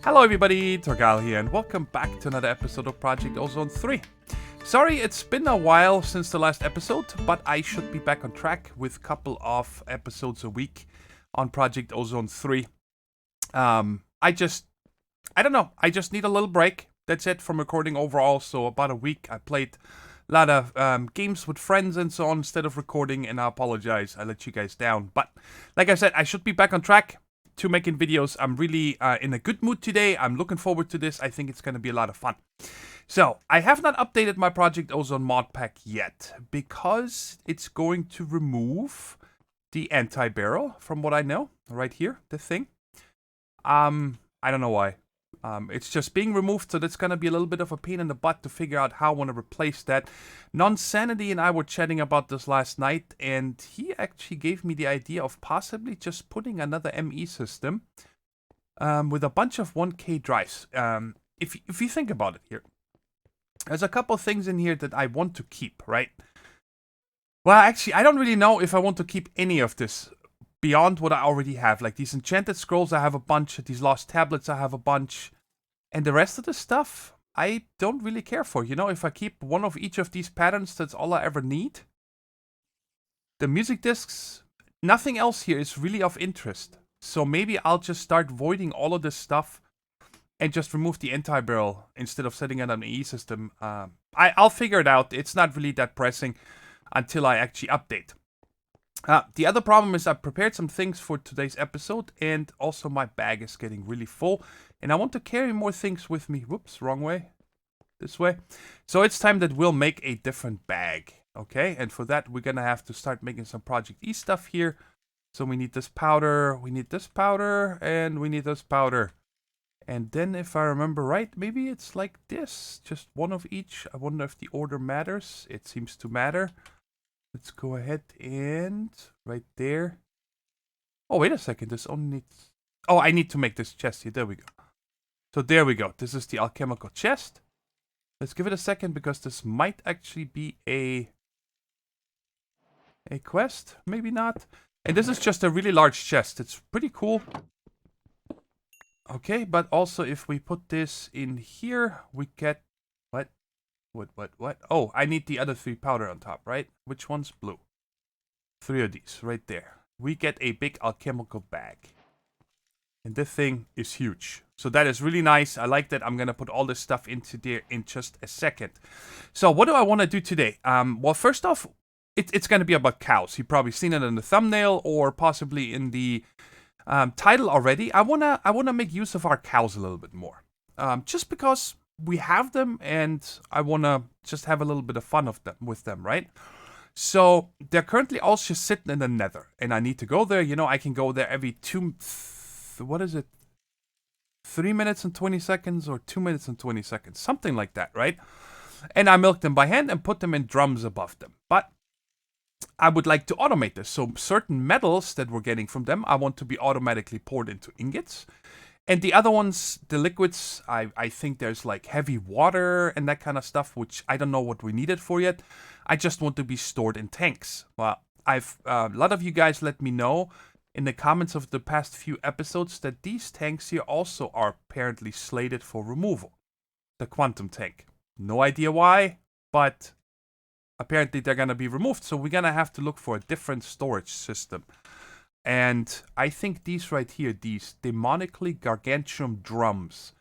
Hello everybody, Thorgal here, and welcome back to another episode of Project Ozone 3. Sorry, it's been a while since the last episode, but I should be back on track with a couple of episodes a week on Project Ozone 3. I don't know, I just need a little break. That's it from recording overall, so about a week I played a lot of games with friends and so on instead of recording, and I apologize, I let you guys down. But like I said, I should be back on track to making videos. I'm really in a good mood today. I'm looking forward to this. I think it's going to be a lot of fun. So, I have not updated my Project Ozone mod pack yet because it's going to remove the anti-barrel from what I know. Right here, the thing. I don't know why. It's just being removed, so that's going to be a little bit of a pain in the butt to figure out how I want to replace that. Non-Sanity and I were chatting about this last night, and he actually gave me the idea of possibly just putting another ME system with a bunch of 1K drives. If you think about it here, there's a couple things in here that I want to keep, right? Well, actually, I don't really know if I want to keep any of this beyond what I already have. Like these enchanted scrolls, I have a bunch. These lost tablets, I have a bunch. And the rest of the stuff, I don't really care for. You know, if I keep one of each of these patterns, that's all I ever need. The music discs, nothing else here is really of interest. So maybe I'll just start voiding all of this stuff and just remove the anti-barrel instead of setting it on an E system. I'll figure it out. It's not really that pressing until I actually update. The other problem is I prepared some things for today's episode, and also my bag is getting really full, and I want to carry more things with me. Whoops, wrong way. This way. So it's time that we'll make a different bag, okay? And for that, we're gonna have to start making some Project E stuff here. So we need this powder, we need this powder, and we need this powder. And then if I remember right, maybe it's like this, just one of each. I wonder if the order matters. It seems to matter. Let's go ahead and right there. Oh, wait a second. This only needs... Oh, I need to make this chest here. There we go. So there we go. This is the alchemical chest. Let's give it a second because this might actually be a quest. Maybe not. And this is just a really large chest. It's pretty cool. Okay, but also if we put this in here, we get... What? Oh, I need the other 3 powder on top, right? Which one's blue? 3 of these, right there. We get a big alchemical bag. And this thing is huge. So that is really nice. I like that. I'm going to put all this stuff into there in just a second. So what do I want to do today? Well, first off, it's going to be about cows. You've probably seen it in the thumbnail or possibly in the title already. I wanna make use of our cows a little bit more. Just because we have them, and I wanna just have a little bit of fun with them, right? So they're currently all just sitting in the nether, and I need to go there. You know, I can go there every 3 minutes and 20 seconds or 2 minutes and 20 seconds, something like that, right? And I milk them by hand and put them in drums above them. But I would like to automate this. So certain metals that we're getting from them, I want to be automatically poured into ingots. And the other ones, the liquids, I think there's like heavy water and that kind of stuff, which I don't know what we need it for yet. I just want to be stored in tanks. Well, a lot of you guys let me know in the comments of the past few episodes that these tanks here also are apparently slated for removal. The quantum tank. No idea why, but apparently they're going to be removed. So we're going to have to look for a different storage system. And I think these right here, these demonically gargantuan drums,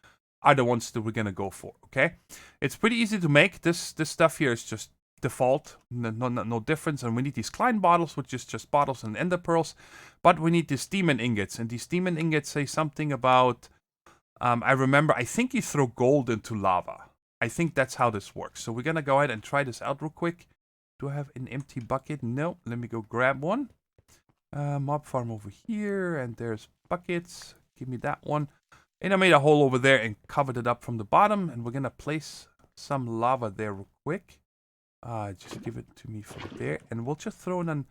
are the ones that we're going to go for, okay? It's pretty easy to make. This stuff here is just default, no difference. And we need these Klein bottles, which is just bottles and ender pearls. But we need these demon ingots. And these demon ingots say something about, I think you throw gold into lava. I think that's how this works. So we're going to go ahead and try this out real quick. Do I have an empty bucket? No. Let me go grab one. Mob farm over here, and there's buckets. Give me that one. And I made a hole over there and covered it up from the bottom, and we're gonna place some lava there real quick. Just give it to me from there, and we'll just throw in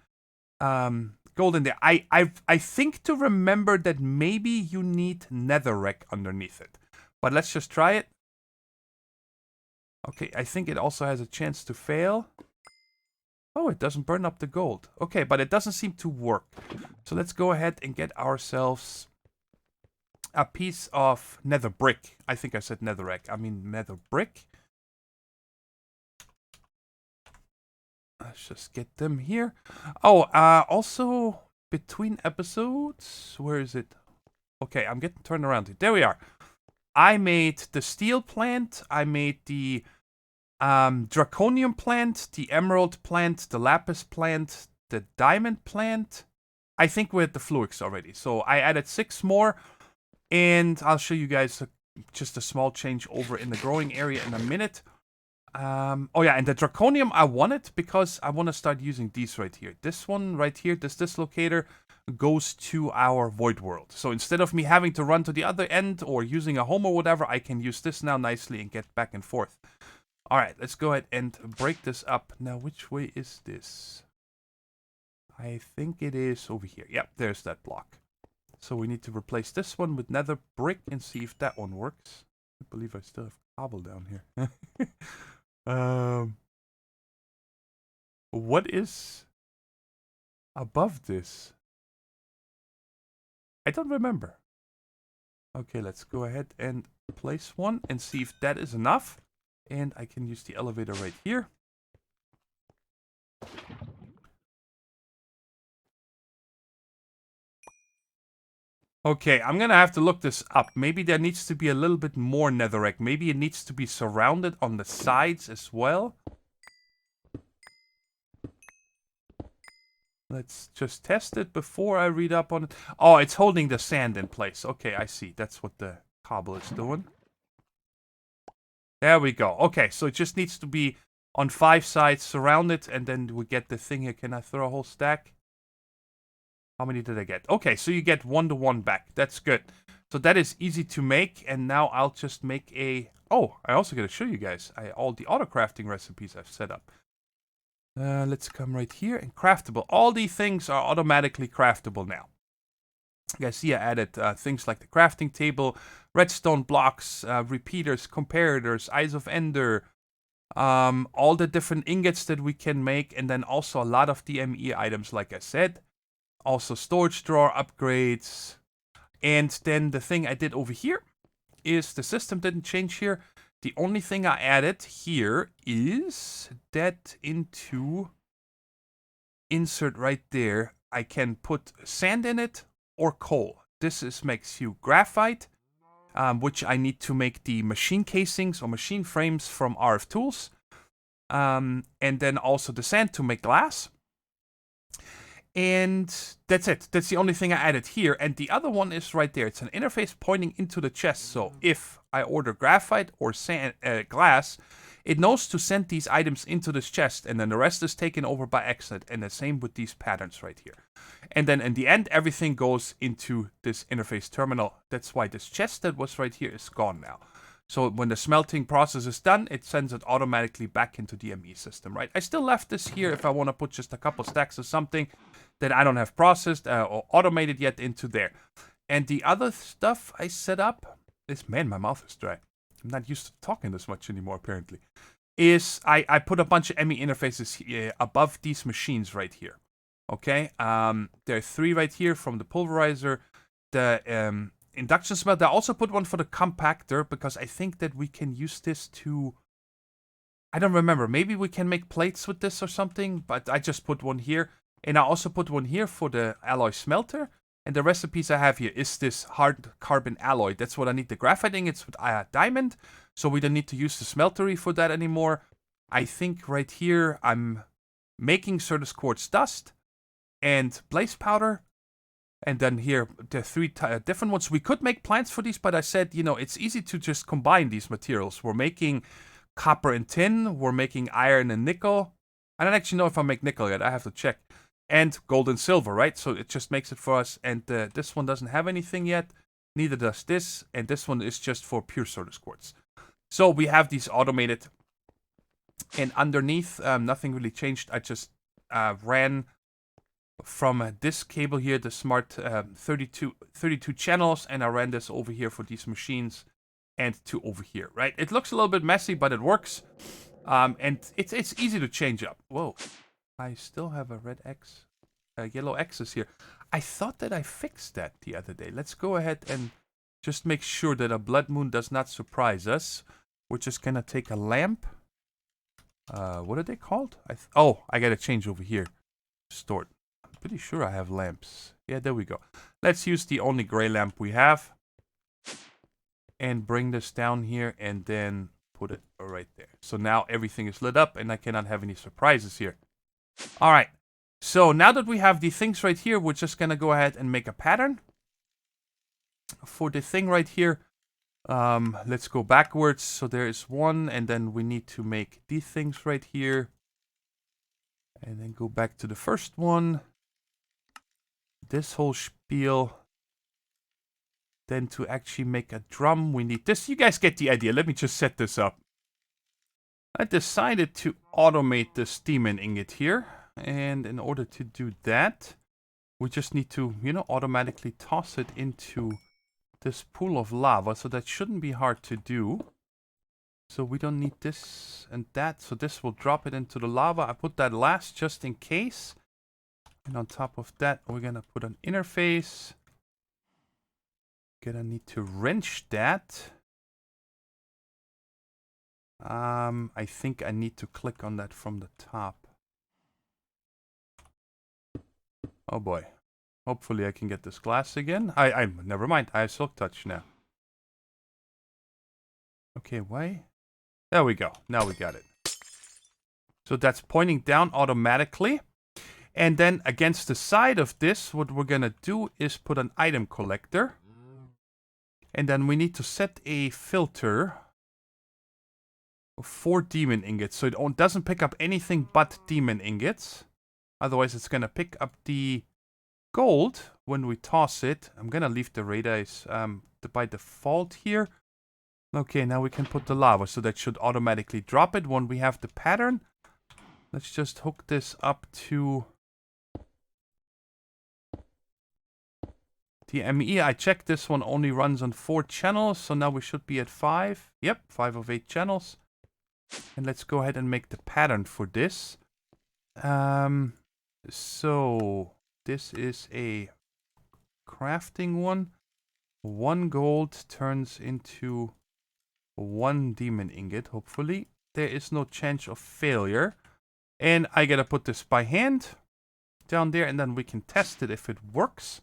gold in there. I think to remember that maybe you need netherrack underneath it, but let's just try it. Okay, I think it also has a chance to fail. Oh, it doesn't burn up the gold. Okay, but it doesn't seem to work. So let's go ahead and get ourselves a piece of nether brick. I think I said netherrack. I mean nether brick. Let's just get them here. Oh, also between episodes, where is it? Okay, I'm getting turned around here. There we are. I made the steel plant. I made the draconium plant, the emerald plant, the lapis plant, the diamond plant. I think we're at the fluix already. So I added 6 more, and I'll show you guys just a small change over in the growing area in a minute. Oh yeah, and the draconium I want it because I want to start using these right here. This one right here, this dislocator, goes to our void world. So instead of me having to run to the other end or using a home or whatever, I can use this now nicely and get back and forth. Alright, let's go ahead and break this up. Now, which way is this? I think it is over here. Yep, there's that block. So we need to replace this one with nether brick and see if that one works. I believe I still have cobble down here. What is above this? I don't remember. Okay, let's go ahead and place one and see if that is enough. And I can use the elevator right here. Okay, I'm gonna have to look this up. Maybe there needs to be a little bit more netherrack. Maybe it needs to be surrounded on the sides as well. Let's just test it before I read up on it. Oh, it's holding the sand in place. Okay, I see. That's what the cobble is doing. There we go. Okay, so it just needs to be on 5 sides surrounded, and then we get the thing here. Can I throw a whole stack? How many did I get? Okay, so you get 1 to 1 back. That's good. So that is easy to make, and now I'll just make a... Oh, I also gotta show you guys all the auto crafting recipes I've set up. Let's come right here and craftable. All these things are automatically craftable now. You guys see I added things like the crafting table, redstone blocks, repeaters, comparators, eyes of ender, all the different ingots that we can make, and then also a lot of DME items, like I said. Also storage drawer upgrades. And then the thing I did over here is the system didn't change here. The only thing I added here is that into insert right there, I can put sand in it or coal. This makes you graphite, which I need to make the machine casings or machine frames from RF Tools. And then also the sand to make glass. And that's it. That's the only thing I added here. And the other one is right there. It's an interface pointing into the chest. So if I order graphite or sand, glass, it knows to send these items into this chest. And then the rest is taken over by Exit. And the same with these patterns right here. And then in the end, everything goes into this interface terminal. That's why this chest that was right here is gone now. So when the smelting process is done, it sends it automatically back into the ME system, right? I still left this here if I want to put just a couple stacks of something that I don't have processed or automated yet into there. And the other stuff I set up is, man, my mouth is dry. I'm not used to talking this much anymore, apparently. Is I put a bunch of ME interfaces above these machines right here. Okay? There are 3 right here from the pulverizer. The induction smelter. I also put one for the compactor because I think that we can use this to... I don't remember. Maybe we can make plates with this or something, but I just put one here. And I also put one here for the alloy smelter. And the recipes I have here is this hard carbon alloy. That's what I need the graphite ingots with diamond. So we don't need to use the smeltery for that anymore. I think right here I'm making Certus quartz dust and blaze powder. And then here, the 3 different ones. We could make plants for these, but I said, you know, it's easy to just combine these materials. We're making copper and tin. We're making iron and nickel. I don't actually know if I make nickel yet. I have to check. And gold and silver, right? So it just makes it for us. And this one doesn't have anything yet. Neither does this. And this one is just for pure Certus quartz. So we have these automated. And underneath, nothing really changed. I just ran... from this cable here, the smart 32 channels, and I ran this over here for these machines and to over here, right? It looks a little bit messy, but it works. And it's easy to change up. Whoa, I still have a red X, yellow X's here. I thought that I fixed that the other day. Let's go ahead and Just make sure that a blood moon does not surprise us. We're just gonna take a lamp. What are they called? Oh, I gotta change over here. Stored. I'm pretty sure I have lamps. Yeah, there we go. Let's use the only gray lamp we have. And bring this down here and then put it right there. So now everything is lit up and I cannot have any surprises here. Alright. So now that we have the things right here, we're just gonna go ahead and make a pattern. For the thing right here, let's go backwards. So there is one, and then we need to make these things right here. And then go back to the first one. This whole spiel. Then to actually make a drum, we need this. You guys get the idea. Let me just set this up. I decided to automate this demon ingot here. And in order to do that, we just need to, automatically toss it into this pool of lava. So that shouldn't be hard to do. So we don't need this and that. So this will drop it into the lava. I put that last just in case. And on top of that, we're going to put an interface. Gonna need to wrench that. I think I need to click on that from the top. Oh boy. Hopefully I can get this glass again. Never mind. I have silk touch now. Okay, why? There we go. Now we got it. So that's pointing down automatically. And then against the side of this, what we're gonna do is put an item collector. And then we need to set a filter for demon ingots. So it doesn't pick up anything but demon ingots. Otherwise, it's going to pick up the gold when we toss it. I'm going to leave the radars by default here. Okay, now we can put the lava. So that should automatically drop it when we have the pattern. Let's just hook this up to the ME. I checked this one only runs on 4 channels, so now we should be at 5. Yep, 5 of 8 channels. And let's go ahead and make the pattern for this. So this is a crafting one. 1 gold turns into 1 demon ingot, hopefully. There is no chance of failure. And I gotta put this by hand down there, and then we can test it if it works.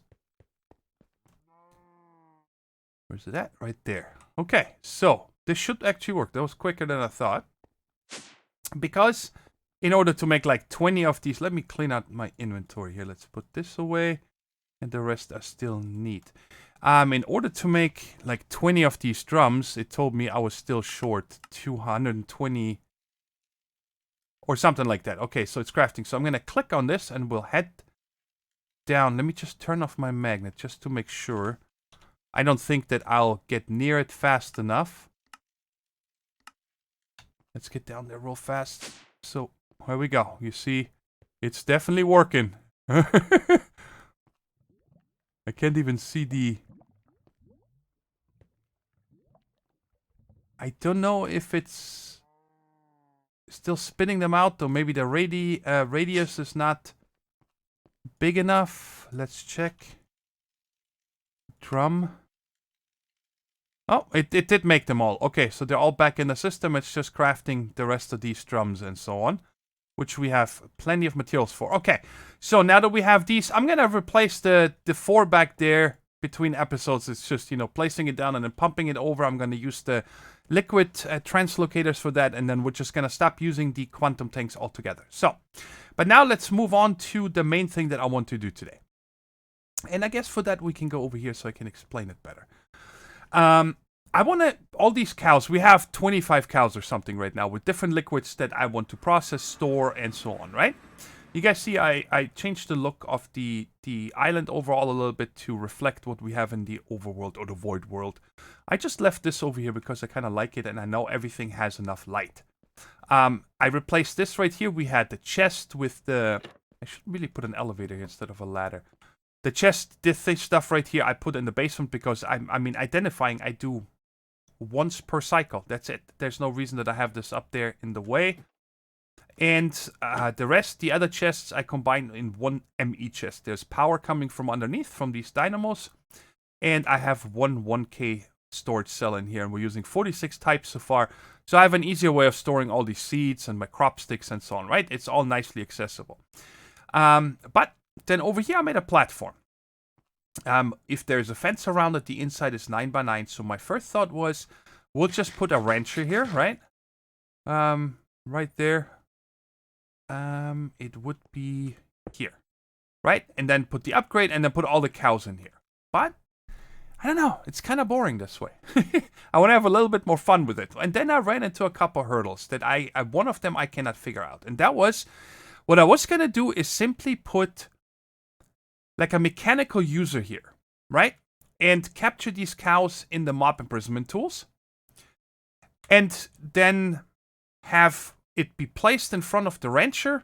Where's it at? Right there. Okay, so this should actually work. That was quicker than I thought. Because in order to make like 20 of these, let me clean out my inventory here. Let's put this away. And the rest are still neat. In order to make like 20 of these drums, it told me I was still short 220 or something like that. Okay, so it's crafting. So I'm going to click on this and we'll head down. Let me just turn off my magnet just to make sure. I don't think that I'll get near it fast enough. Let's get down there real fast. So, here we go. You see, it's definitely working. I can't even see the... I don't know if it's still spinning them out, or maybe the radius is not big enough. Let's check. Drum. Oh, it did make them all. Okay, so they're all back in the system. It's just crafting the rest of these drums and so on, which we have plenty of materials for. Okay, so now that we have these, I'm going to replace the 4 back there between episodes. It's just, placing it down and then pumping it over. I'm going to use the liquid translocators for that, and then we're just going to stop using the quantum tanks altogether. So, but now let's move on to the main thing that I want to do today. And I guess for that we can go over here so I can explain it better. I want to, all these cows, we have 25 cows or something right now with different liquids that I want to process, store, and so on, right? You guys see I changed the look of the island overall a little bit to reflect what we have in the overworld or the void world. I just left this over here because I kind of like it and I know everything has enough light. I replaced this right here. We had the chest with the... I should really put an elevator here instead of a ladder. The chest, this stuff right here, I put in the basement because, I mean, identifying, I do once per cycle. That's it. There's no reason that I have this up there in the way. And the rest, the other chests, I combine in one ME chest. There's power coming from underneath, from these dynamos. And I have one 1K storage cell in here, and we're using 46 types so far. So I have an easier way of storing all these seeds and my crop sticks and so on, right? It's all nicely accessible. But then over here I made a platform. If there's a fence around it, the inside is 9 by 9. So my first thought was, we'll just put a rancher here, right? Right there. It would be here, right? And then put the upgrade and then put all the cows in here. But I don't know, it's kind of boring this way. I want to have a little bit more fun with it. And then I ran into a couple hurdles that one of them I cannot figure out. And that was, what I was going to do is simply put like a mechanical user here, right? And capture these cows in the mob imprisonment tools. And then have it be placed in front of the rancher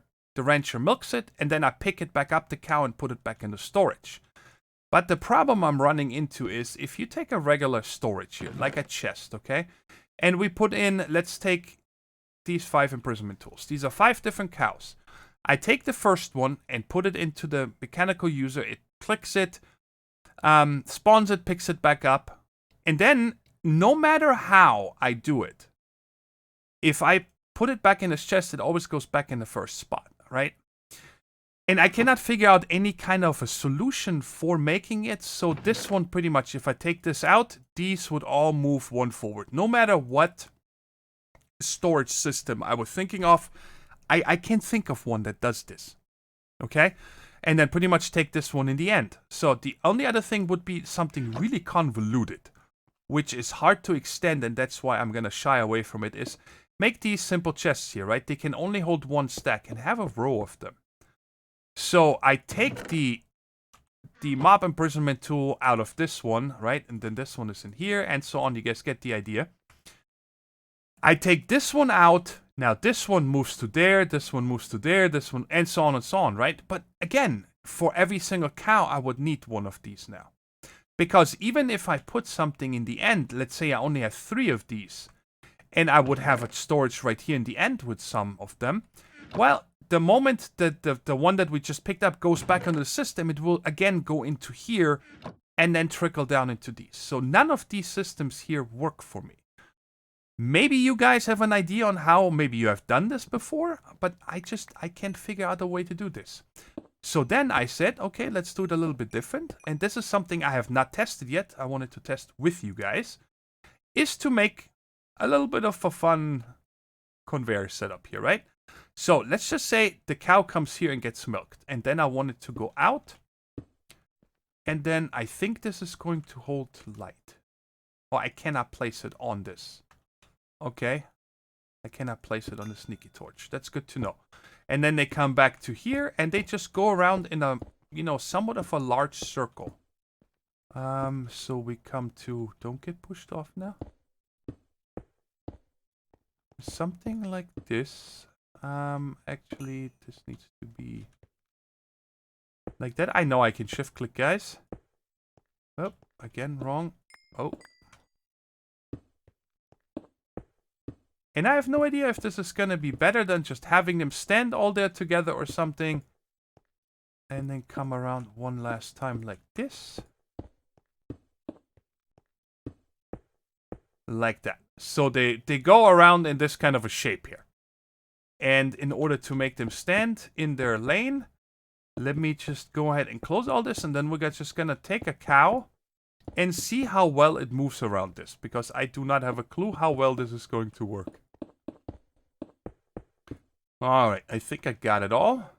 milks it, and then I pick it back up, the cow, and put it back into storage. But the problem I'm running into is, if you take a regular storage here, like a chest, okay? And we put in, let's take these 5 imprisonment tools. These are 5 different cows. I take the first one and put it into the mechanical user. It clicks it, spawns it, picks it back up. And then, no matter how I do it, if I put it back in this chest, it always goes back in the first spot, right? And I cannot figure out any kind of a solution for making it. So this one, pretty much, if I take this out, these would all move one forward. No matter what storage system I was thinking of, I can't think of one that does this. Okay? And then pretty much take this one in the end. So the only other thing would be something really convoluted, which is hard to extend, and that's why I'm going to shy away from it, is make these simple chests here, right? They can only hold 1 stack and have a row of them. So I take the mob imprisonment tool out of this one, right? And then this one is in here, and so on. You guys get the idea. I take this one out. Now this one moves to there, this one moves to there, this one, and so on, right? But again, for every single cow, I would need one of these now. Because even if I put something in the end, let's say I only have 3 of these, and I would have a storage right here in the end with some of them, well, the moment that the one that we just picked up goes back into the system, it will again go into here and then trickle down into these. So none of these systems here work for me. Maybe you guys have an idea on how, maybe you have done this before, but I can't figure out a way to do this. So then I said, okay, let's do it a little bit different. And this is something I have not tested yet. I wanted to test with you guys, is to make a little bit of a fun conveyor setup here, right? So let's just say the cow comes here and gets milked. And then I want it to go out. And then I think this is going to hold light. Oh, I cannot place it on this. Okay. I cannot place it on the sneaky torch. That's good to know. And then they come back to here and they just go around in a, somewhat of a large circle. So we come to, don't get pushed off now. Something like this. Actually, this needs to be like that. I know I can shift click, guys. Oh, again, wrong. Oh. And I have no idea if this is gonna be better than just having them stand all there together or something. And then come around one last time like this. Like that. So they go around in this kind of a shape here. And in order to make them stand in their lane, let me just go ahead and close all this. And then we're just gonna take a cow and see how well it moves around this. Because I do not have a clue how well this is going to work. Alright, I think I got it all.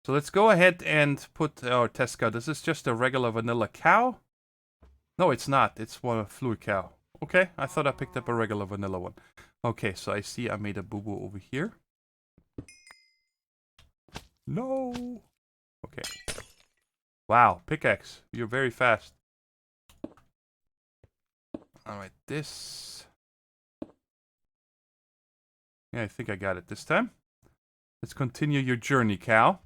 So let's go ahead and put our test cow. This is just a regular vanilla cow. No, it's not. It's one fluid cow. Okay, I thought I picked up a regular vanilla one. Okay, so I see I made a boo-boo over here. No! Okay. Wow, pickaxe. You're very fast. Alright, this... Yeah, I think I got it this time. Let's continue your journey, cow.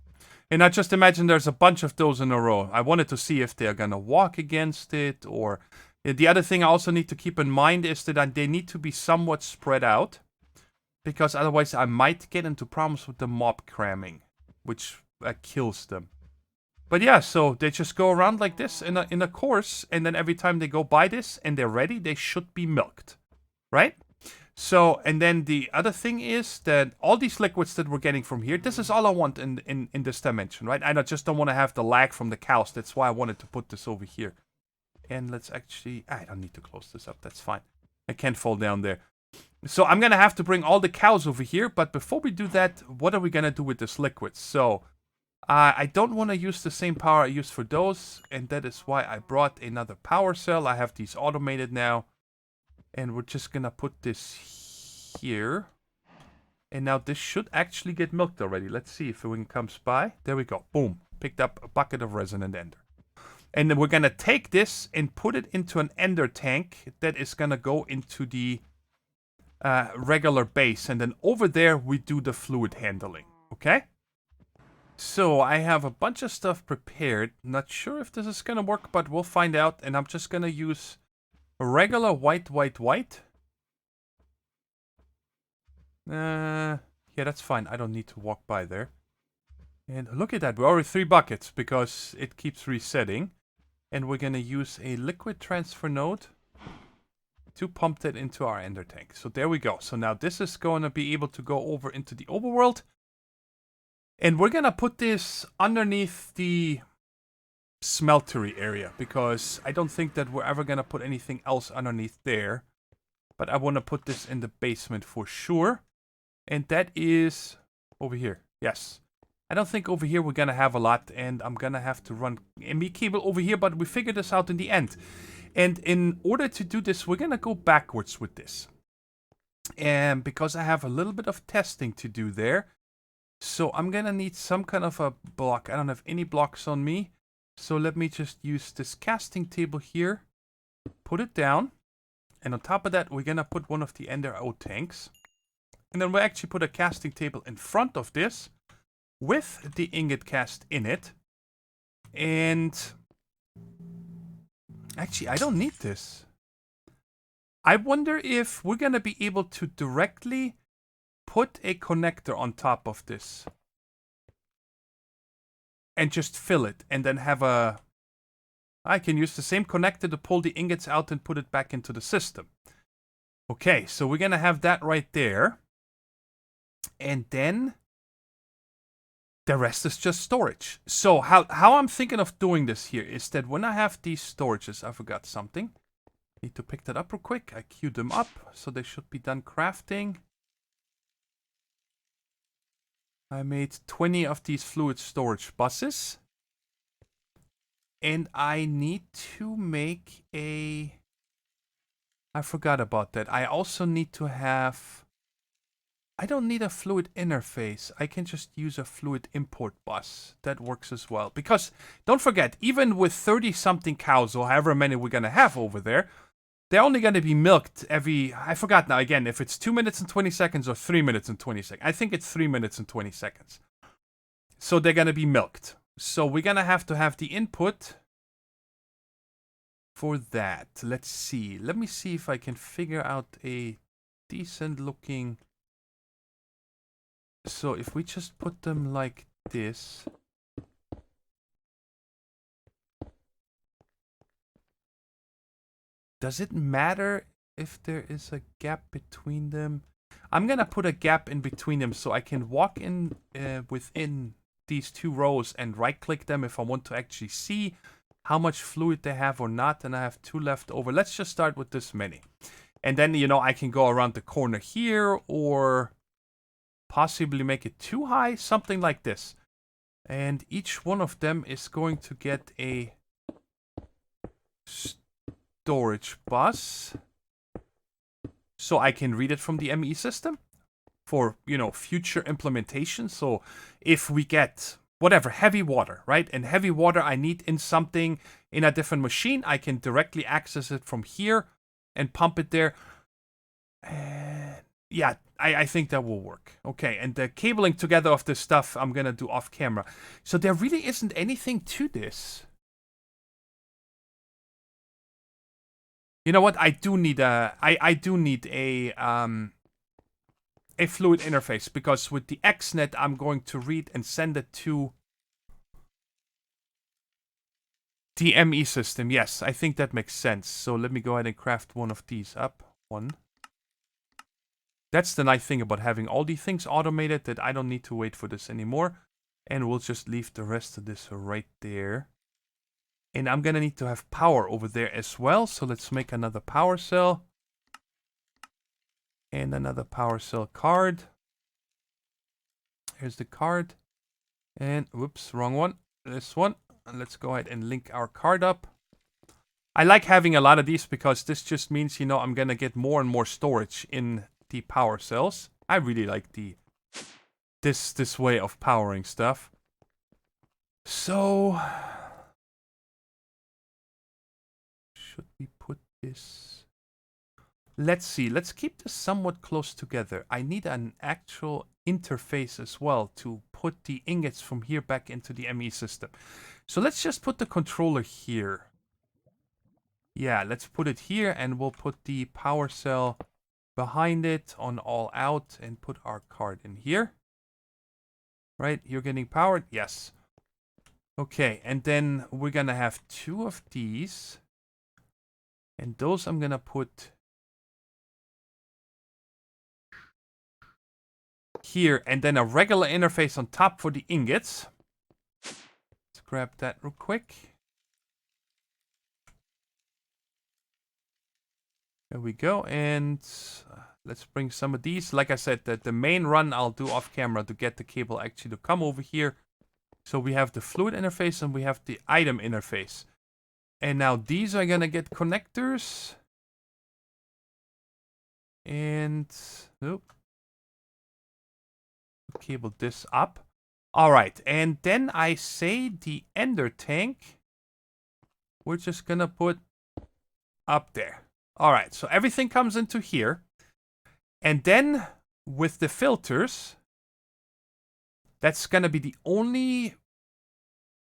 And I just imagine there's a bunch of those in a row. I wanted to see if they're gonna walk against it, or... The other thing I also need to keep in mind is that they need to be somewhat spread out. Because otherwise I might get into problems with the mob cramming. Which kills them. But yeah, so they just go around like this in a course, and then every time they go by this and they're ready, they should be milked, right? So, and then the other thing is that all these liquids that we're getting from here, this is all I want in this dimension, right? I just don't want to have the lag from the cows. That's why I wanted to put this over here. And let's actually, I don't need to close this up. That's fine. I can't fall down there. So I'm going to have to bring all the cows over here. But before we do that, what are we going to do with this liquid? So I don't want to use the same power I used for those. And that is why I brought another power cell. I have these automated now. And we're just gonna put this here. And now this should actually get milked already. Let's see if it comes by. There we go. Boom. Picked up a bucket of resonant ender. And then we're gonna take this and put it into an ender tank that is gonna go into the regular base. And then over there we do the fluid handling. Okay? So I have a bunch of stuff prepared. Not sure if this is gonna work, but we'll find out. And I'm just gonna use a regular white. Yeah, that's fine. I don't need to walk by there. And look at that. We're already 3 buckets because it keeps resetting. And we're going to use a liquid transfer node to pump that into our ender tank. So there we go. So now this is going to be able to go over into the overworld. And we're going to put this underneath the smeltery area, because I don't think that we're ever gonna put anything else underneath there, but I want to put this in the basement for sure, and that is over here. Yes, I don't think over here we're gonna have a lot, and I'm gonna have to run ME cable over here, but we figured this out in the end. And in order to do this, we're gonna go backwards with this, and because I have a little bit of testing to do there, so I'm gonna need some kind of a block. I don't have any blocks on me. So let me just use this casting table here, put it down, and on top of that, we're going to put one of the Ender O tanks. And then we'll actually put a casting table in front of this with the ingot cast in it. And actually, I don't need this. I wonder if we're going to be able to directly put a connector on top of this. And just fill it, and then have a... I can use the same connector to pull the ingots out and put it back into the system. Okay, so we're gonna have that right there. And then the rest is just storage. So how I'm thinking of doing this here is that when I have these storages, I forgot something. Need to pick that up real quick. I queued them up, so they should be done crafting. I made 20 of these fluid storage buses. And I need to make a... I forgot about that. I also need to have... I don't need a fluid interface. I can just use a fluid import bus. That works as well. Because, don't forget, even with 30-something cows, or however many we're going to have over there, they're only going to be milked every... I forgot now again if it's 2 minutes and 20 seconds or 3 minutes and 20 seconds. I think it's 3 minutes and 20 seconds. So they're going to be milked. So we're going to have the input for that. Let's see. Let me see if I can figure out a decent looking... So if we just put them like this... Does it matter if there is a gap between them? I'm gonna put a gap in between them so I can walk in within these 2 rows and right click them if I want to actually see how much fluid they have or not, and I have 2 left over. Let's just start with this many. And then, you know, I can go around the corner here or possibly make it too high, something like this. And each one of them is going to get a storage bus, so I can read it from the ME system for, you know, future implementation. So if we get whatever, heavy water, right? And heavy water I need in something in a different machine, I can directly access it from here and pump it there. And yeah, I think that will work. Okay, and the cabling together of this stuff I'm gonna do off camera. So there really isn't anything to this. You know what? I do need a fluid interface, because with the XNet I'm going to read and send it to The ME system, yes, I think that makes sense. So let me go ahead and craft one of these up. One. That's the nice thing about having all these things automated, that I don't need to wait for this anymore. And we'll just leave the rest of this right there. And I'm gonna need to have power over there as well. So let's make another power cell. And another power cell card. Here's the card. And, whoops, wrong one. This one. And let's go ahead and link our card up. I like having a lot of these because this just means, you know, I'm gonna get more and more storage in the power cells. I really like this way of powering stuff. So, should we put this? Let's see. Let's keep this somewhat close together. I need an actual interface as well to put the ingots from here back into the ME system. So let's just put the controller here. Yeah, let's put it here, and we'll put the power cell behind it on all out and put our card in here. Right, you're getting powered? Yes. Okay, and then we're gonna have 2 of these. And those I'm gonna put here, and then a regular interface on top for the ingots. Let's grab that real quick. There we go, and let's bring some of these. Like I said, the main run I'll do off camera to get the cable actually to come over here. So we have the fluid interface and we have the item interface. And now these are gonna get connectors. And, nope. Cable this up. Alright, and then I say the ender tank, we're just gonna put up there. Alright, so everything comes into here. And then with the filters, that's gonna be the only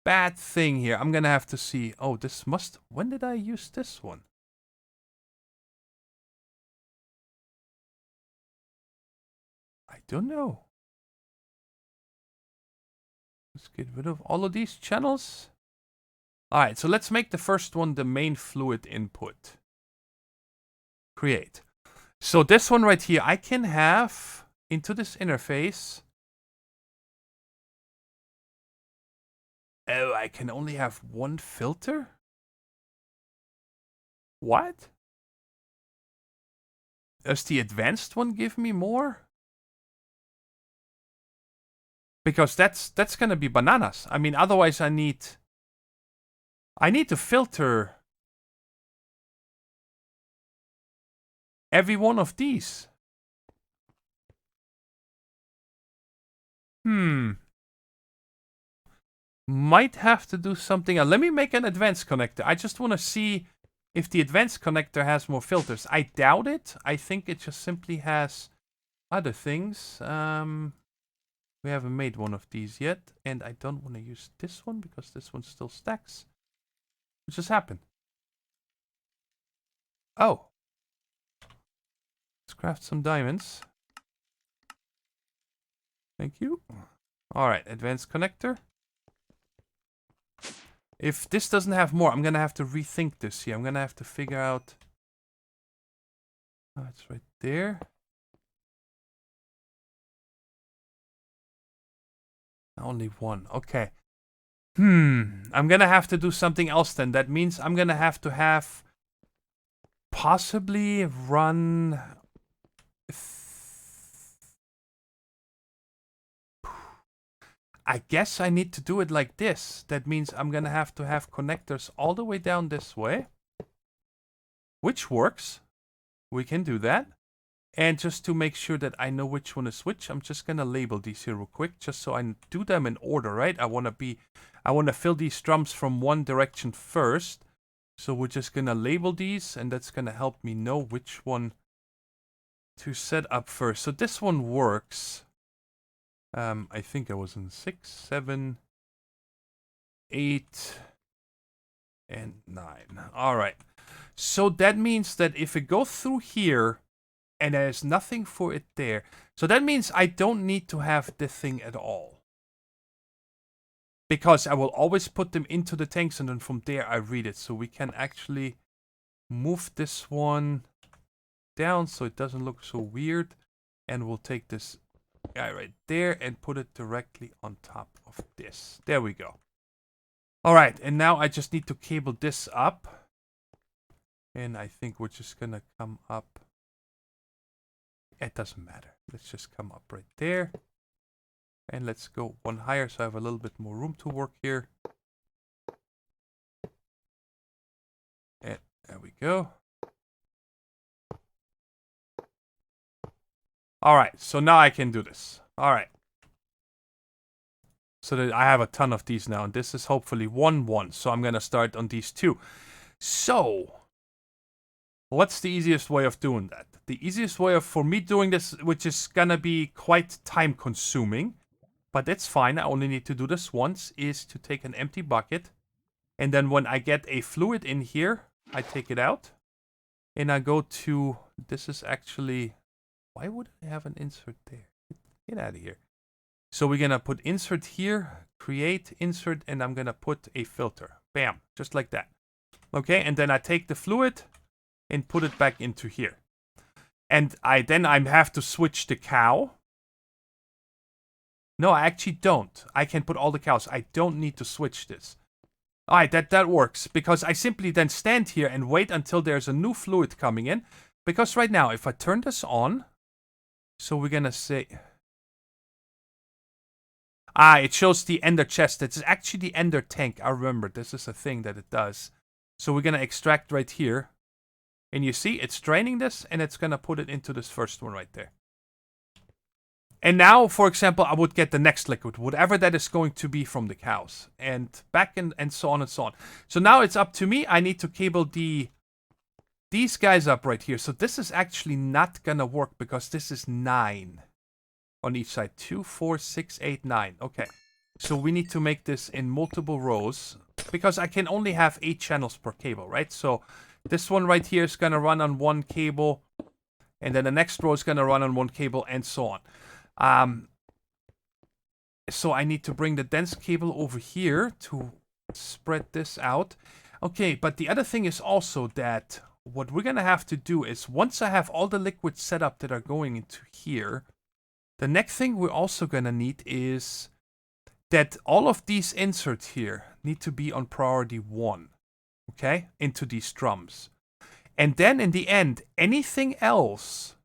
bad thing here. I'm gonna have to see. Oh, this must... When did I use this one? I don't know. Let's get rid of all of these channels. Alright, so let's make the first one the main fluid input. Create. So this one right here, I can have into this interface. Oh, I can only have one filter? What? Does the advanced one give me more? Because that's gonna be bananas. I mean, otherwise I need to filter every one of these. Might have to do something else. Let me make an advanced connector. I just want to see if the advanced connector has more filters. I doubt it. I think it just simply has other things. We haven't made one of these yet. And I don't want to use this one because this one still stacks. What just happened? Oh. Let's craft some diamonds. Thank you. Alright, advanced connector. If this doesn't have more, I'm gonna have to rethink this here. I'm gonna have to figure out... Oh, it's right there. Only one. Okay. I'm gonna have to do something else then. That means I'm gonna have to have... possibly run... I guess I need to do it like this. That means I'm gonna have to have connectors all the way down this way. Which works. We can do that. And just to make sure that I know which one is which, I'm just gonna label these here real quick, just so I do them in order, right? I wanna fill these drums from one direction first. So we're just gonna label these, and that's gonna help me know which one to set up first. So this one works. I think I was in 6, 7, 8, and 9. Alright. So that means that if it goes through here, and there's nothing for it there, so that means I don't need to have this thing at all. because I will always put them into the tanks and then from there I read it. So we can actually move this one down so it doesn't look so weird. And we'll take this guy right there and put it directly on top of this. There we go. All right, and now I just need to cable this up. And I think we're just gonna come up. It doesn't matter. Let's just come up right there. And let's go one higher so I have a little bit more room to work here. And there we go. Alright, so now I can do this. Alright. So that I have a ton of these now. And this is hopefully 1-1. So I'm going to start on these two. So, what's the easiest way of doing that? The easiest way for me doing this, which is going to be quite time consuming, but that's fine, I only need to do this once, is to take an empty bucket. And then when I get a fluid in here, I take it out. And I go to, this is actually, why would I have an insert there? Get out of here. So we're going to put insert here, create insert, and I'm going to put a filter. Bam, just like that. Okay, and then I take the fluid and put it back into here. And I have to switch the cow. No, I actually don't. I can put all the cows. I don't need to switch this. Alright, that works. Because I simply then stand here and wait until there's a new fluid coming in. Because right now, if I turn this on, so we're gonna say... it shows the ender chest. It's actually the ender tank. I remember, this is a thing that it does. So we're gonna extract right here. And you see, it's draining this, and it's gonna put it into this first one right there. And now, for example, I would get the next liquid, whatever that is going to be from the cows. And back and so on and so on. So now it's up to me. I need to cable these guys up right here. So this is actually not going to work because this is 9 on each side. 2, 4, 6, 8, 9. Okay. So we need to make this in multiple rows because I can only have 8 channels per cable, right? So this one right here is going to run on one cable. And then the next row is going to run on one cable and so on. So I need to bring the dense cable over here to spread this out. Okay, but the other thing is also that what we're going to have to do is once I have all the liquids set up that are going into here, the next thing we're also going to need is that all of these inserts here need to be on priority 1, okay, into these drums. And then in the end, anything else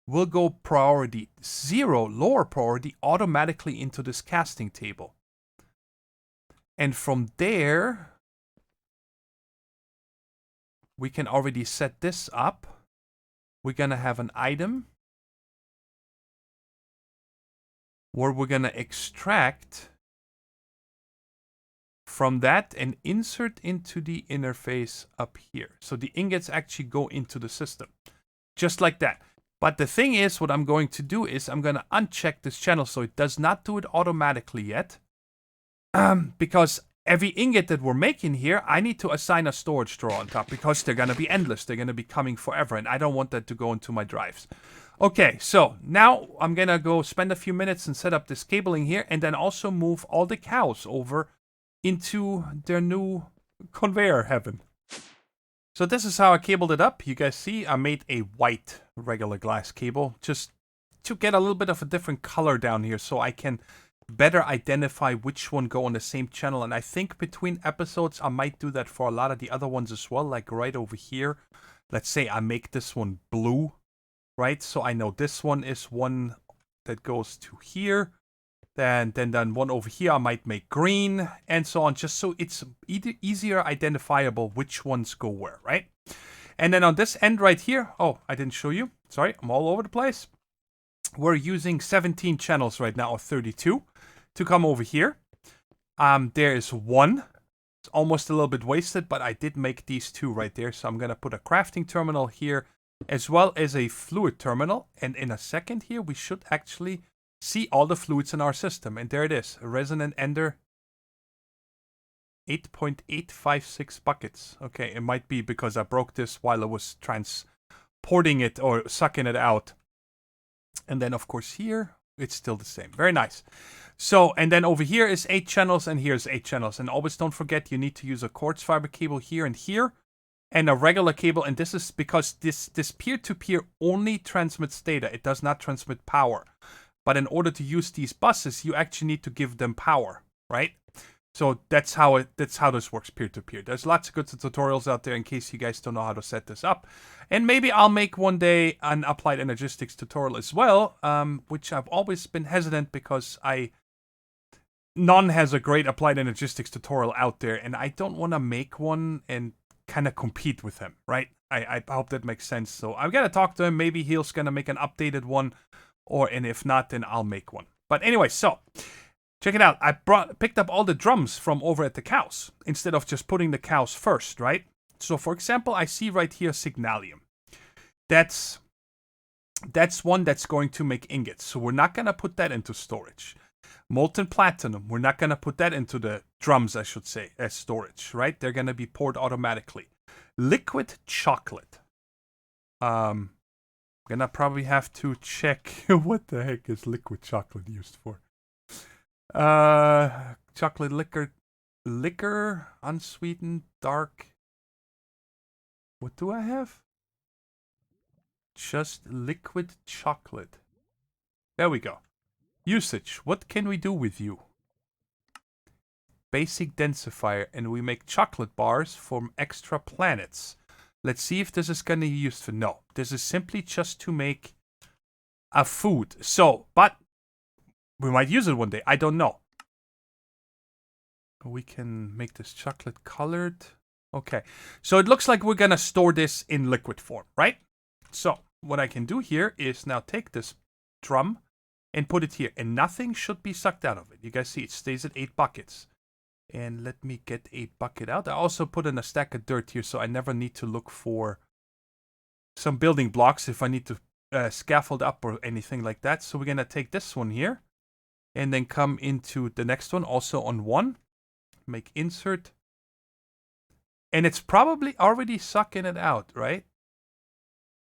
will go priority 0, lower priority, automatically into this casting table. And from there, we can already set this up. We're going to have an item where we're going to extract from that and insert into the interface up here. So the ingots actually go into the system. Just like that. But the thing is, what I'm going to do is I'm going to uncheck this channel so it does not do it automatically yet. Because every ingot that we're making here, I need to assign a storage drawer on top because they're going to be endless. They're going to be coming forever and I don't want that to go into my drives. Okay, so now I'm going to go spend a few minutes and set up this cabling here and then also move all the cows over into their new conveyor heaven. So this is how I cabled it up. You guys see I made a white regular glass cable just to get a little bit of a different color down here so I can better identify which one go on the same channel. And I think between episodes I might do that for a lot of the other ones as well, like right over here. Let's say I make this one blue, right? So I know this one is one that goes to here. Then one over here I might make green and so on, just so it's easier identifiable which ones go where, right? And then on this end right here, oh, I didn't show you. Sorry, I'm all over the place. We're using 17 channels right now, or 32, to come over here. There is one. It's almost a little bit wasted, but I did make these two right there. So I'm going to put a crafting terminal here, as well as a fluid terminal. And in a second here, we should actually see all the fluids in our system. And there it is, a resonant ender. 8.856 buckets. Okay, it might be because I broke this while I was transporting it or sucking it out. And then, of course, here It's still the same. Very nice. So, and then over here is 8 channels, and here's 8 channels. And always don't forget, you need to use a quartz fiber cable here, and a regular cable. And this is because this peer-to-peer only transmits data. It does not transmit power. But in order to use these buses, you actually need to give them power, right? So that's how this works peer-to-peer. There's lots of good tutorials out there in case you guys don't know how to set this up. And maybe I'll make one day an applied energistics tutorial as well, which I've always been hesitant because none has a great applied energistics tutorial out there, and I don't want to make one and kind of compete with him, right? I hope that makes sense. So I've got to talk to him. Maybe he's going to make an updated one, and if not, then I'll make one. But anyway, so check it out. I picked up all the drums from over at the cows instead of just putting the cows first, right? So for example, I see right here signalium. That's one that's going to make ingots. So we're not going to put that into storage. Molten platinum, we're not going to put that into the drums, I should say, as storage, right? They're going to be poured automatically. Liquid chocolate. I'm going to probably have to check what the heck is liquid chocolate used for. Chocolate liquor, unsweetened, dark. What do I have? Just liquid chocolate. There we go. Usage. What can we do with you? Basic densifier, and we make chocolate bars from extra planets. Let's see if this is going to be used for... No, this is simply just to make a food. So, but we might use it one day. I don't know. We can make this chocolate colored. Okay, so it looks like we're going to store this in liquid form, right? So, what I can do here is now take this drum and put it here. And nothing should be sucked out of it. You guys see it stays at 8 buckets. And let me get a bucket out. I also put in a stack of dirt here, so I never need to look for some building blocks if I need to scaffold up or anything like that. So we're going to take this one here and then come into the next one, also on 1. Make insert. And it's probably already sucking it out, right?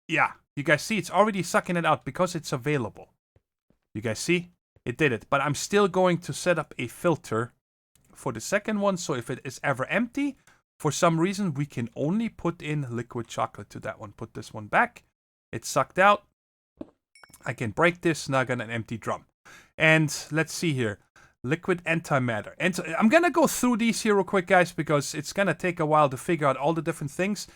Yeah, you guys see it's already sucking it out because it's available. You guys see? It did it. But I'm still going to set up a filter for the second one. So if it is ever empty, for some reason, we can only put in liquid chocolate to that one. Put this one back. It's sucked out. I can break this. Now I got an empty drum. And let's see here. Liquid antimatter. And so I'm going to go through these here real quick, guys, because it's going to take a while to figure out all the different things.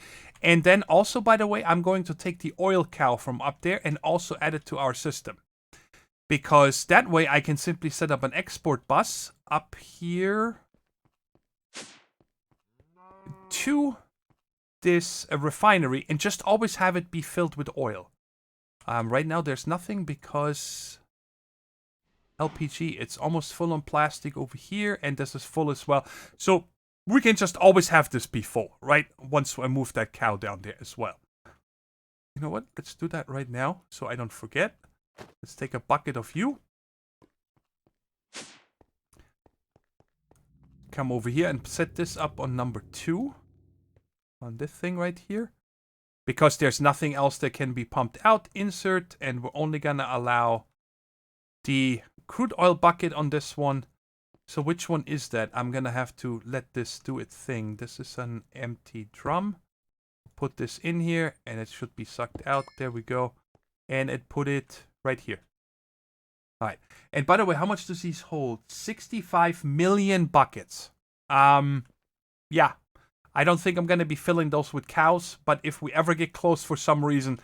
And then also, by the way, I'm going to take the oil cow from up there and also add it to our system. Because that way I can simply set up an export bus up here to this refinery and just always have it be filled with oil. Right now there's nothing because LPG, it's almost full on plastic over here, and this is full as well. So we can just always have this be full, right? Once I move that cow down there as well. You know what? Let's do that right now so I don't forget. Let's take a bucket of you. Come over here and set this up on number 2. On this thing right here. Because there's nothing else that can be pumped out. Insert, and we're only gonna allow the crude oil bucket on this one. So which one is that? I'm gonna have to let this do its thing. This is an empty drum. Put this in here and it should be sucked out. There we go. And it put it right here. Alright. And by the way, how much does these hold? 65 million buckets. Yeah. I don't think I'm gonna be filling those with cows, but if we ever get close for some reason,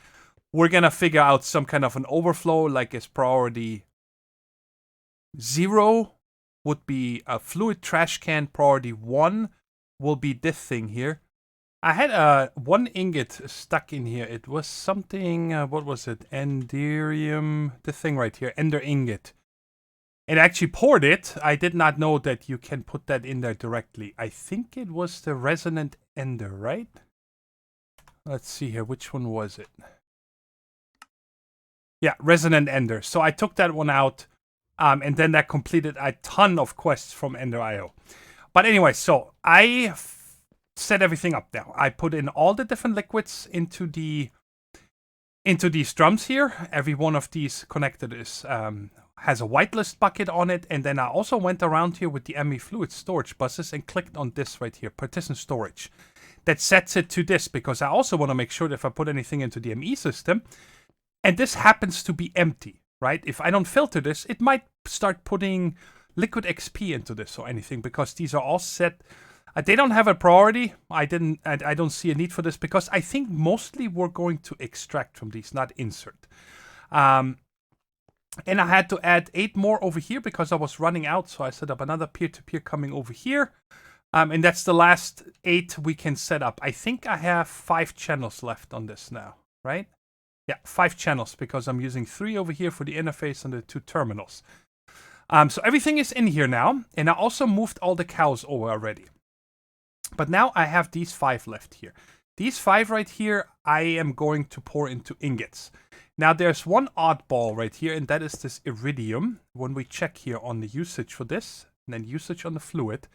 we're gonna figure out some kind of an overflow, like as priority 0 would be a fluid trash can. Priority 1 will be this thing here. I had 1 ingot stuck in here. It was something, what was it? Enderium, the thing right here, ender ingot. And I actually poured it. I did not know that you can put that in there directly. I think it was the resonant ender, right? Let's see here, which one was it? Yeah, resonant ender. So I took that one out. And then that completed a ton of quests from Ender.io. But anyway, so I set everything up now. I put in all the different liquids into these drums here. Every one of these connected is has a whitelist bucket on it. And then I also went around here with the ME fluid storage buses and clicked on this right here, partition storage. That sets it to this because I also want to make sure that if I put anything into the ME system, and this happens to be empty, right? If I don't filter this, it might start putting liquid XP into this or anything because these are all set. They don't have a priority. I don't see a need for this because I think mostly we're going to extract from these, not insert. And I had to add 8 more over here because I was running out. So I set up another peer-to-peer coming over here. And that's the last 8 we can set up. I think I have 5 channels left on this now, right? Yeah, 5 channels because I'm using 3 over here for the interface and the 2 terminals. So everything is in here now. And I also moved all the cows over already. But now I have these 5 left here. These 5 right here, I am going to pour into ingots. Now there's one oddball right here, and that is this iridium. When we check here on the usage for this, and then usage on the fluid,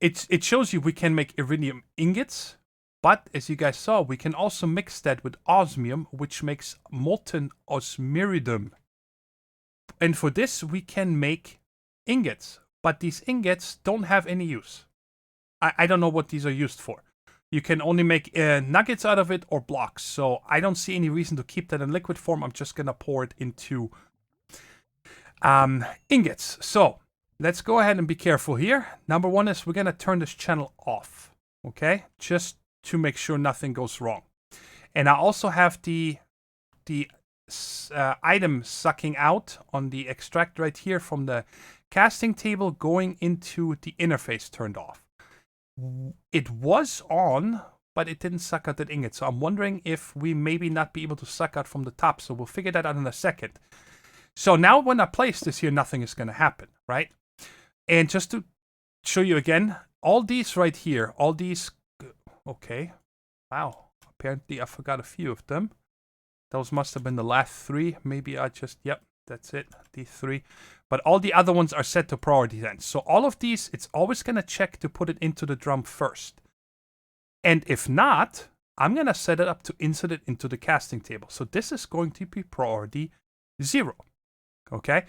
it shows you we can make iridium ingots. But as you guys saw, we can also mix that with osmium, which makes molten osmiridum. And for this, we can make ingots. But these ingots don't have any use. I don't know what these are used for. You can only make nuggets out of it or blocks. So I don't see any reason to keep that in liquid form. I'm just going to pour it into ingots. So let's go ahead and be careful here. Number 1 is we're going to turn this channel off. Okay? Just to make sure nothing goes wrong. And I also have the item sucking out on the extract right here from the casting table going into the interface turned off. It was on, but it didn't suck out that ingot. So I'm wondering if we maybe not be able to suck out from the top. So we'll figure that out in a second. So now when I place this here, nothing is going to happen, right? And just to show you again, all these right here, all these... Okay. Wow. Apparently I forgot a few of them. Those must have been the last 3. Maybe I just... Yep, that's it. These 3. But all the other ones are set to priority then. So all of these, it's always going to check to put it into the drum first. And if not, I'm going to set it up to insert it into the casting table. So this is going to be priority 0. Okay?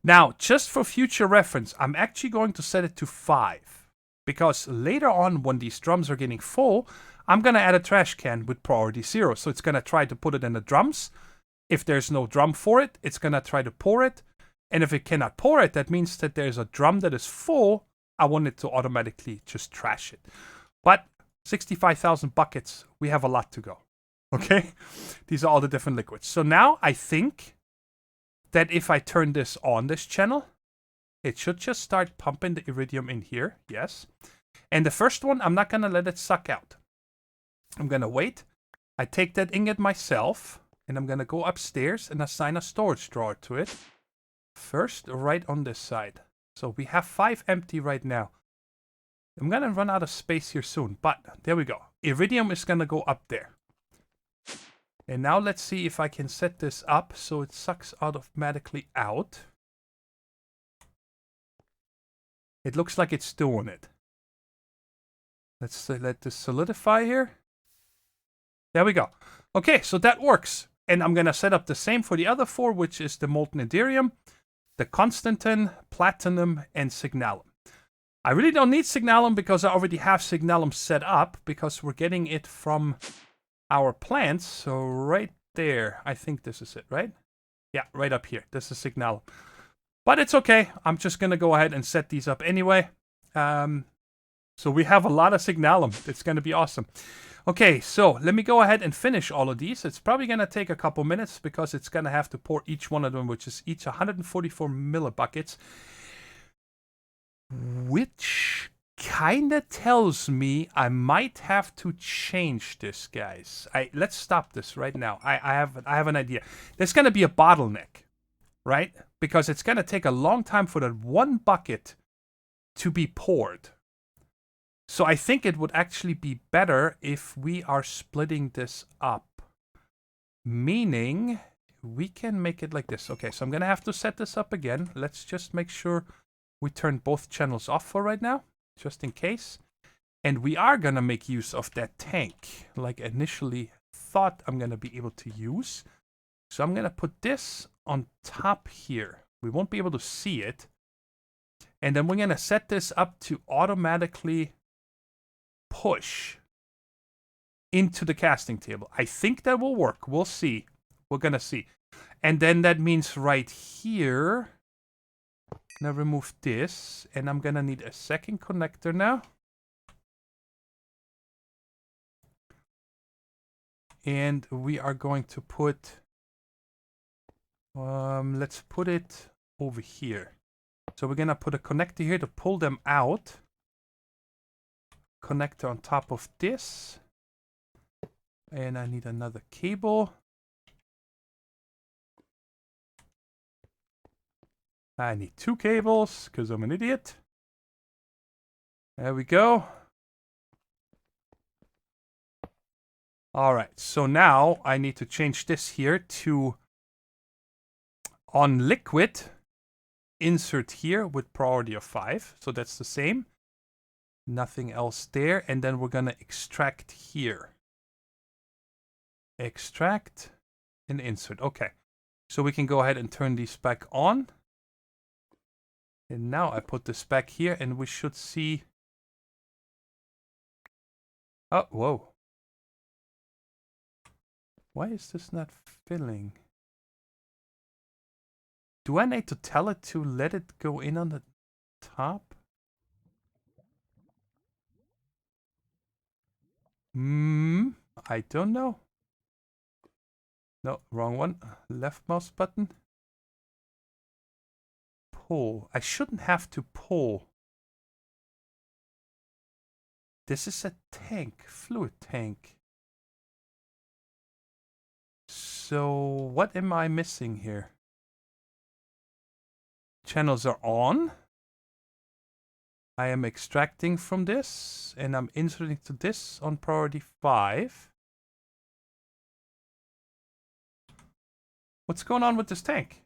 Now, just for future reference, I'm actually going to set it to 5. Because later on, when these drums are getting full, I'm going to add a trash can with priority 0. So it's going to try to put it in the drums. If there's no drum for it, it's going to try to pour it. And if it cannot pour it, that means that there's a drum that is full. I want it to automatically just trash it. But 65,000 buckets, we have a lot to go. Okay? These are all the different liquids. So now I think that if I turn this on, this channel, it should just start pumping the iridium in here. Yes. And the first one, I'm not going to let it suck out. I'm going to wait. I take that ingot myself, and I'm going to go upstairs and assign a storage drawer to it. First, right on this side. So we have 5 empty right now. I'm going to run out of space here soon, but there we go. Iridium is going to go up there. And now let's see if I can set this up so it sucks automatically out. It looks like it's doing it. Let's let this solidify here. There we go. Okay, so that works. And I'm going to set up the same for the other 4, which is the molten iridium, the Constantin, platinum, and signalum. I really don't need signalum because I already have signalum set up because we're getting it from our plants. So right there, I think this is it, right? Yeah, right up here. This is signalum. But it's okay. I'm just going to go ahead and set these up anyway. So we have a lot of signalum. It's going to be awesome. Okay, so let me go ahead and finish all of these. It's probably going to take a couple minutes because it's going to have to pour each one of them, which is each 144 millibuckets. Which kind of tells me I might have to change this, guys. Let's stop this right now. I have an idea. There's going to be a bottleneck, right? Because it's going to take a long time for that one bucket to be poured. So I think it would actually be better if we are splitting this up. Meaning, we can make it like this. Okay, so I'm going to have to set this up again. Let's just make sure we turn both channels off for right now, just in case. And we are going to make use of that tank, like initially thought I'm going to be able to use. So I'm going to put this on top here. We won't be able to see it. And then we're going to set this up to automatically push into the casting table. I think that will work. We'll see. We're going to see. And then that means right here, now remove this, and I'm going to need a second connector now. And we are going to put, let's put it over here. So we're going to put a connector here to pull them out. Connector on top of this. And I need another cable. I need 2 cables because I'm an idiot. There we go. All right, so now I need to change this here to on liquid. Insert here with priority of 5. So that's the same. Nothing else there. And then we're going to extract here. Extract and insert. Okay. So we can go ahead and turn these back on. And now I put this back here and we should see. Oh, whoa. Why is this not filling? Do I need to tell it to let it go in on the top? I don't know. No, wrong one. Left mouse button. Pull. I shouldn't have to pull. This is a tank, fluid tank. So what am I missing here? Channels are on. I am extracting from this and I'm inserting to this on priority 5. What's going on with this tank?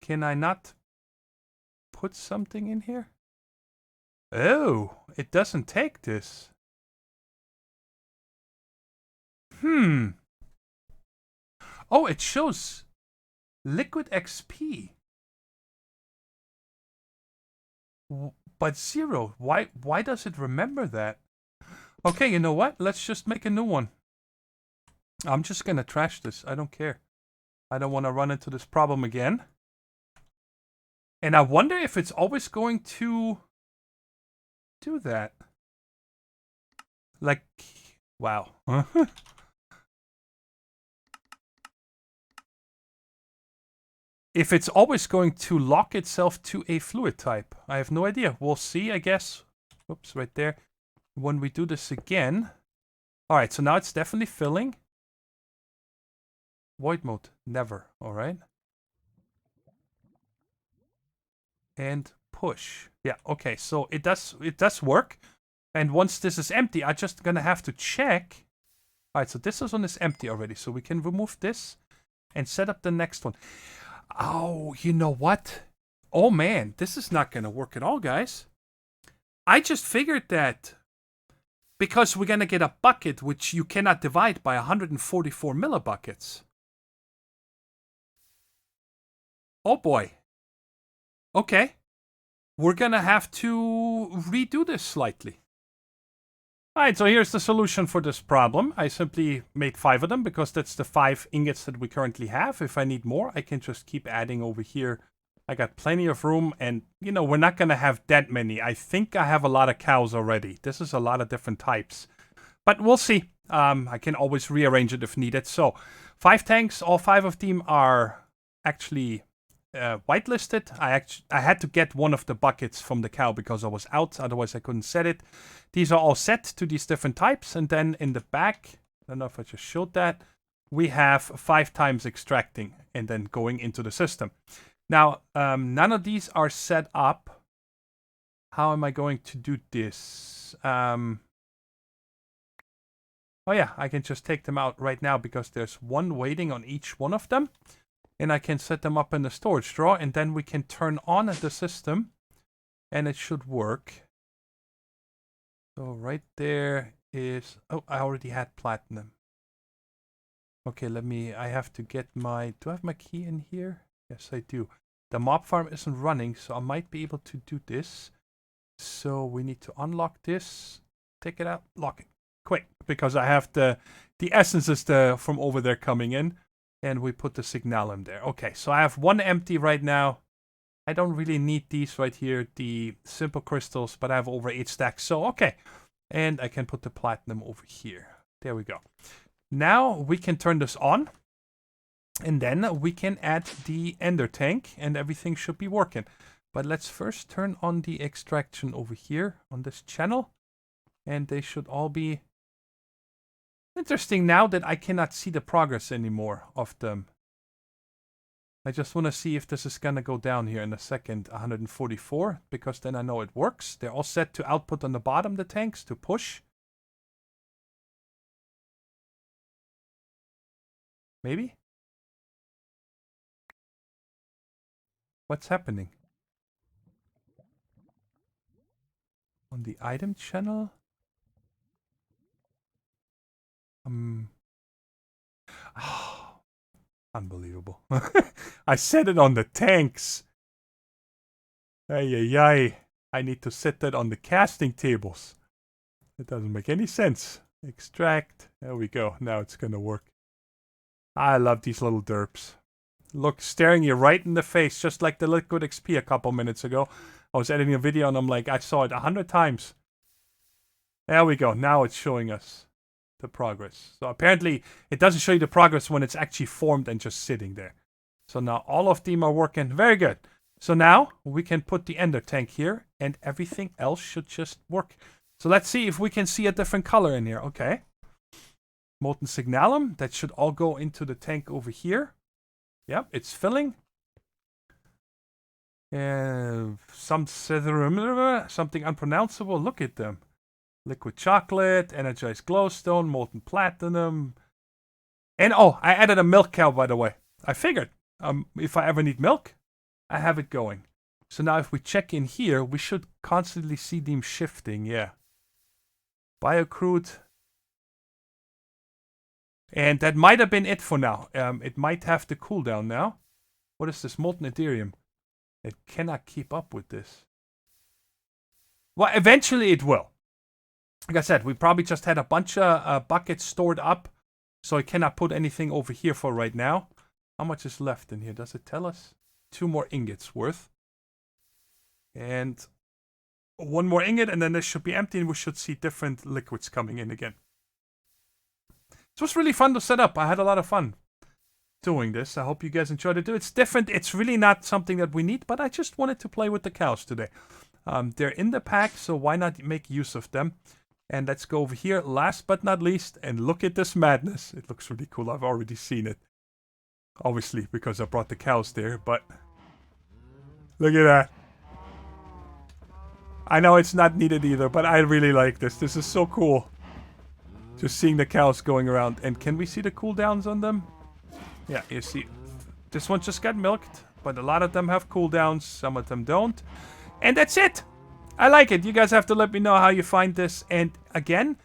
Can I not put something in here? Oh, it doesn't take this. Oh, it shows liquid XP. But 0. Why does it remember that? Okay, you know what? Let's just make a new one. I'm just gonna trash this. I don't care. I don't want to run into this problem again. And I wonder if it's always going to do that. Like, wow. If it's always going to lock itself to a fluid type. I have no idea. We'll see, I guess. Oops, right there. When we do this again. Alright, so now it's definitely filling. Void mode, never. Alright. And push. Yeah, okay, so it does work. And once this is empty, I'm just gonna have to check. Alright, so this one is empty already. So we can remove this and set up the next one. Oh, you know what? Oh man, this is not gonna work at all, guys. I just figured that because we're gonna get a bucket which you cannot divide by 144 millibuckets. Oh boy. Okay. We're gonna have to redo this slightly. Alright, so here's the solution for this problem. I simply made 5 of them because that's the 5 ingots that we currently have. If I need more, I can just keep adding over here. I got plenty of room and, you know, we're not going to have that many. I think I have a lot of cows already. This is a lot of different types. But we'll see. I can always rearrange it if needed. So, 5 tanks, all 5 of them are actually whitelisted. I had to get one of the buckets from the cow because I was out, otherwise I couldn't set it. These are all set to these different types, and then in the back, I don't know if I just showed that, we have 5 times extracting and then going into the system. Now, none of these are set up. How am I going to do this? Oh yeah, I can just take them out right now because there's one waiting on each one of them. And I can set them up in the storage drawer, and then we can turn on the system, and it should work. So right there is... Oh, I already had platinum. Okay, I have to get my, do I have my key in here? Yes, I do. The mob farm isn't running, so I might be able to do this. So we need to unlock this, take it out, lock it, quick, because I have the essences from over there coming in, and we put the signalum there. Okay, so I have one empty right now. I don't really need these right here, the simple crystals, but I have over 8 stacks, so okay. And I can put the platinum over here. There we go. Now we can turn this on. And then we can add the ender tank and everything should be working. But let's first turn on the extraction over here on this channel. And they should all be interesting now that I cannot see the progress anymore of them. I just want to see if this is going to go down here in a second. 144, because then I know it works. They're all set to output on the bottom, the tanks, to push. Maybe? What's happening? On the item channel? Oh, unbelievable. I set it on the tanks. Ay, ay, ay. I need to set that on the casting tables. It doesn't make any sense. Extract. There we go. Now it's going to work. I love these little derps. Look, staring you right in the face, just like the Liquid XP a couple minutes ago. I was editing a video and I'm like, I saw it 100 times. There we go. Now it's showing us the progress. So apparently it doesn't show you the progress when it's actually formed and just sitting there. So now all of them are working. Very good. So now we can put the ender tank here and everything else should just work. So let's see if we can see a different color in here. Okay. Molten signalum. That should all go into the tank over here. Yep, it's filling. Something unpronounceable. Look at them. Liquid chocolate, energized glowstone, molten platinum. And oh, I added a milk cow, by the way. I figured if I ever need milk, I have it going. So now if we check in here, we should constantly see them shifting. Yeah. Biocrude. And that might have been it for now. It might have the cooldown now. What is this? Molten Ethereum. It cannot keep up with this. Well, eventually it will. Like I said, we probably just had a bunch of buckets stored up. So I cannot put anything over here for right now. How much is left in here? Does it tell us? 2 more ingots worth. And 1 more ingot, and then this should be empty, and we should see different liquids coming in again. It was really fun to set up. I had a lot of fun doing this. I hope you guys enjoyed it. It's different. It's really not something that we need, but I just wanted to play with the cows today. They're in the pack, so why not make use of them? And let's go over here, last but not least, and look at this madness. It looks really cool. I've already seen it. Obviously, because I brought the cows there, but look at that. I know it's not needed either, but I really like this. This is so cool. Just seeing the cows going around. And can we see the cooldowns on them? Yeah, you see. This one just got milked, but a lot of them have cooldowns. Some of them don't. And that's it. I like it. You guys have to let me know how you find this. And again,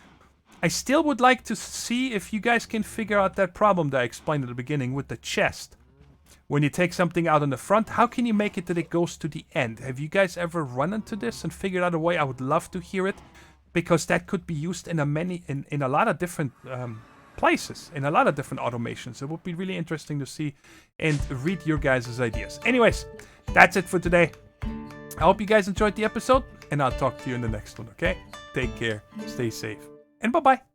I still would like to see if you guys can figure out that problem that I explained at the beginning with the chest. When you take something out on the front, how can you make it that it goes to the end? Have you guys ever run into this and figured out a way? I would love to hear it. Because that could be used in a lot of different places, in a lot of different automations. It would be really interesting to see and read your guys' ideas. Anyways, that's it for today. I hope you guys enjoyed the episode, and I'll talk to you in the next one, okay? Take care, stay safe, and bye-bye.